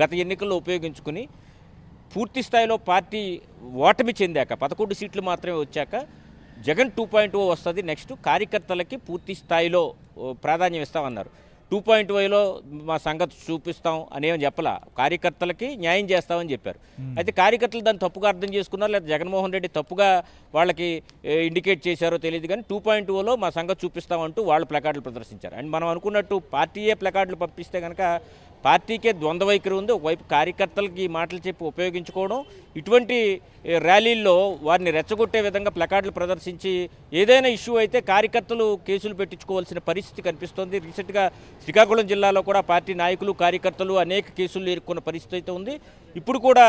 గత ఎన్నికల్లో ఉపయోగించుకుని పూర్తి స్థాయిలో పార్టీ ఓటమి చెందాక 11 సీట్లు మాత్రమే వచ్చాక జగన్ 2.0 వస్తుంది. నెక్స్ట్ కార్యకర్తలకి పూర్తి స్థాయిలో ప్రాధాన్యం ఇస్తామన్నారు. 2.0లో మా సంగతి చూపిస్తాం అనేమని చెప్పలా, కార్యకర్తలకి న్యాయం చేస్తామని చెప్పారు. అయితే కార్యకర్తలు దాన్ని తప్పుగా అర్థం చేసుకున్నారు, లేదా జగన్మోహన్ రెడ్డి తప్పుగా వాళ్ళకి ఇండికేట్ చేశారో తెలియదు. కానీ 2.0లో మా సంగతి చూపిస్తామంటూ వాళ్ళు ప్లకార్డులు ప్రదర్శించారు. అండ్ మనం అనుకున్నట్టు పార్టీయే ప్లకార్డులు పంపిస్తే కనుక పార్టీకే ద్వంద్వ వైఖరి ఉంది. ఒకవైపు కార్యకర్తలకి ఈ మాటలు చెప్పి ఉపయోగించుకోవడం, ఇటువంటి ర్యాలీల్లో వారిని రెచ్చగొట్టే విధంగా ప్లకార్డులు ప్రదర్శించి ఏదైనా ఇష్యూ అయితే కార్యకర్తలు కేసులు పెట్టించుకోవాల్సిన పరిస్థితి కనిపిస్తోంది. రీసెంట్గా శ్రీకాకుళం జిల్లాలో కూడా పార్టీ నాయకులు కార్యకర్తలు అనేక కేసులు ఎదుర్కొన్న పరిస్థితి అయితే ఉంది. ఇప్పుడు కూడా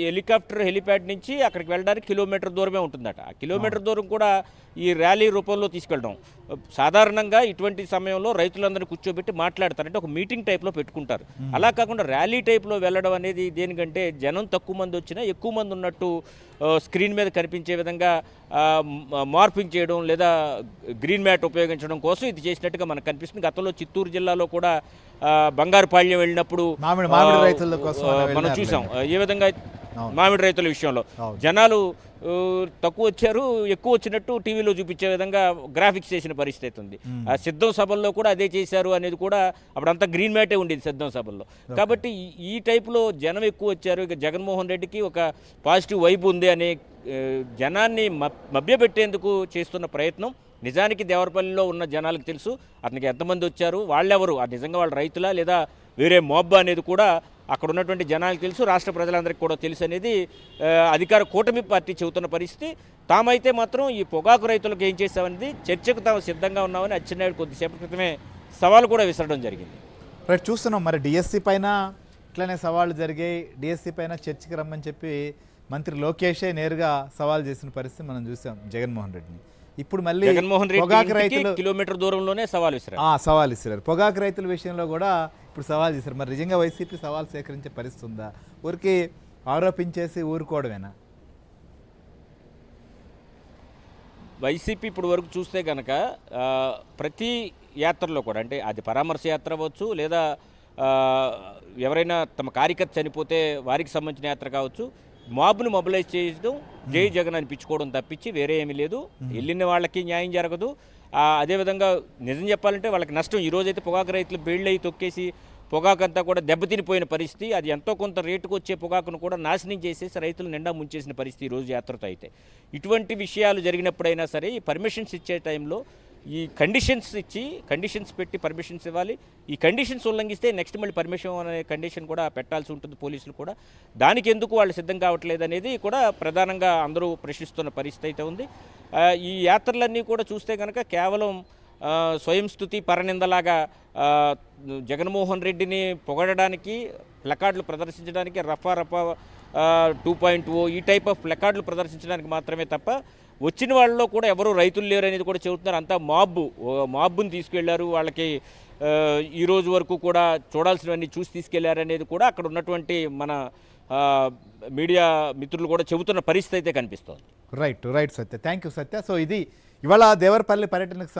హెలికాప్టర్ హెలిప్యాడ్ నుంచి అక్కడికి వెళ్ళడానికి కిలోమీటర్ దూరమే ఉంటుందట. ఆ కిలోమీటర్ దూరం కూడా ఈ ర్యాలీ రూపంలో తీసుకెళ్ళడం. సాధారణంగా ఇటువంటి సమయంలో రైతులందరినీ కూర్చోబెట్టి మాట్లాడతారంటే ఒక మీటింగ్ టైప్లో పెట్టుకుంటారు. అలా కాకుండా ర్యాలీ టైప్లో వెళ్ళడం అనేది దేనికంటే జనం తక్కువ మంది వచ్చినా ఎక్కువ మంది ఉన్నట్టు స్క్రీన్ మీద కనిపించే విధంగా మార్పింగ్ చేయడం లేదా గ్రీన్ మ్యాట్ ఉపయోగించడం కోసం ఇది చేసినట్టుగా మనకు కనిపిస్తుంది. గతంలో చిత్తూరు జిల్లాలో కూడా బంగారుపాళ్యం వెళ్ళినప్పుడు మనం చూసాం ఏ విధంగా మామిడి రైతుల విషయంలో జనాలు తక్కువ వచ్చారు, ఎక్కువ వచ్చినట్టు టీవీలో చూపించే విధంగా గ్రాఫిక్స్ చేసిన పరిస్థితి ఉంది. ఆ సిద్ధం సభల్లో కూడా అదే చేశారు అనేది కూడా అప్పుడంతా గ్రీన్ మ్యాటే ఉండేది సిద్ధం సభల్లో. కాబట్టి ఈ టైపులో జనం ఎక్కువ వచ్చారు. ఇక జగన్మోహన్ రెడ్డికి ఒక పాజిటివ్ వైబ్ ఉంది అనే జనాన్ని మభ్యపెట్టేందుకు చేస్తున్న ప్రయత్నం నిజానికి దేవరపల్లిలో ఉన్న జనాలకు తెలుసు అతనికి ఎంతమంది వచ్చారు, వాళ్ళెవరు, నిజంగా వాళ్ళ రైతులా లేదా వేరే మోబ్బా అనేది కూడా అక్కడ ఉన్నటువంటి జనాలకు తెలుసు, రాష్ట్ర ప్రజలందరికీ కూడా తెలుసు అనేది అధికార కూటమి పార్టీ చెబుతున్న పరిస్థితి. తామైతే మాత్రం ఈ పొగాకు రైతులకు ఏం చేస్తామనేది చర్చకు తాము సిద్ధంగా ఉన్నామని అచ్చెన్నాయుడు కొద్దిసేపటి క్రితమే సవాలు కూడా విసరడం జరిగింది. రైట్, చూస్తున్నాం మరి డిఎస్సి పైన ఇట్లానే సవాళ్ళు జరిగాయి. డిఎస్సి పైన చర్చకి రమ్మని చెప్పి మంత్రి లోకేషే నేరుగా సవాల్ చేసిన పరిస్థితి మనం చూసాం జగన్మోహన్ రెడ్డిని. ఇప్పుడు మళ్ళీ జగన్మోహన్ రెడ్డి రైతులు కిలోమీటర్ దూరంలోనే సవాల్ ఇస్తారు. పొగాకు రైతుల విషయంలో కూడా ఇప్పుడు సవాల్ చేశారు. మరి నిజంగా వైసీపీ సవాల్ సేకరించే పరిస్థితి ఉందా, ఊరికి ఆరోపించేసి ఊరుకోవడమేనా? వైసీపీ ఇప్పుడు వరకు చూస్తే కనుక ప్రతి యాత్రలో కూడా, అంటే అది పరామర్శ యాత్ర అవ్వచ్చు లేదా ఎవరైనా తమ కార్యకర్త చనిపోతే వారికి సంబంధించిన యాత్ర కావచ్చు, మాబ్ను మొబిలైజ్ చేయడం, జై జగన్ అనిపించుకోవడం తప్పించి వేరే ఏమీ లేదు. వెళ్ళిన వాళ్ళకి న్యాయం జరగదు. అదేవిధంగా నిజం చెప్పాలంటే వాళ్ళకి నష్టం. ఈరోజైతే పొగాకు రైతులు బేళ్ళు అయి తొక్కేసి పొగాకు అంతా కూడా దెబ్బతినిపోయిన పరిస్థితి. అది ఎంతో కొంత రేటుకు వచ్చే పొగాకును కూడా నాశనం చేసేసి రైతులు నిండా ముంచేసిన పరిస్థితి ఈరోజు యాత్రతో అయితే. ఇటువంటి విషయాలు జరిగినప్పుడైనా సరే ఈ పర్మిషన్స్ ఇచ్చే టైంలో ఈ కండిషన్స్ పెట్టి పర్మిషన్స్ ఇవ్వాలి. ఈ కండిషన్స్ ఉల్లంఘిస్తే నెక్స్ట్ మళ్ళీ పర్మిషన్ అనే కండిషన్ కూడా పెట్టాల్సి ఉంటుంది పోలీసులు కూడా. దానికి ఎందుకు వాళ్ళు సిద్ధం కావట్లేదు అనేది కూడా ప్రధానంగా అందరూ ప్రశ్నిస్తున్న పరిస్థితి అయితే ఉంది. ఈ యాత్రలన్నీ కూడా చూస్తే కనుక కేవలం స్వయం స్తుతి పరనిందలాగా జగన్మోహన్ రెడ్డిని పొగడడానికి, ప్లకార్డులు ప్రదర్శించడానికి, రఫా 2.0 ఈ టైప్ ఆఫ్ ప్లకార్డులు ప్రదర్శించడానికి మాత్రమే తప్ప వచ్చిన వాళ్ళలో కూడా ఎవరు రైతులు లేరు అనేది కూడా చెబుతున్నారు. అంతా మాబ్బుని తీసుకెళ్లారు, వాళ్ళకి ఈ రోజు వరకు కూడా చూడాల్సినవన్నీ చూసి తీసుకెళ్లారు అనేది కూడా అక్కడ ఉన్నటువంటి మన మీడియా మిత్రులు కూడా చెబుతున్న పరిస్థితి అయితే కనిపిస్తోంది. Right Satya, thank you Satya. So ఇది ఇవాళ దేవరపల్లి పర్యటనకు